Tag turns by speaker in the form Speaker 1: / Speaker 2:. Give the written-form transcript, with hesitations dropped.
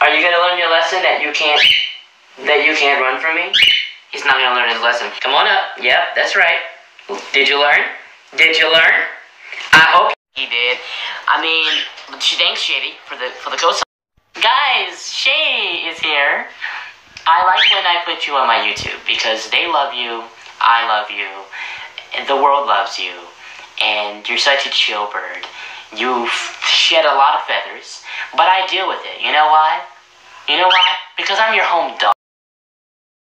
Speaker 1: Are you gonna learn your lesson that you can't run from me? He's not gonna learn his lesson. Come on up. Yep, that's right. Did you learn? Did you learn? I hope he did. I mean, thanks, Shady, for the co-sign. Guys, Shay is here. I like when I put you on my YouTube because they love you, I love you, and the world loves you, and you're such a chill bird. You shed a lot of feathers, but I deal with it. You know why? You know why? Because I'm your home dog.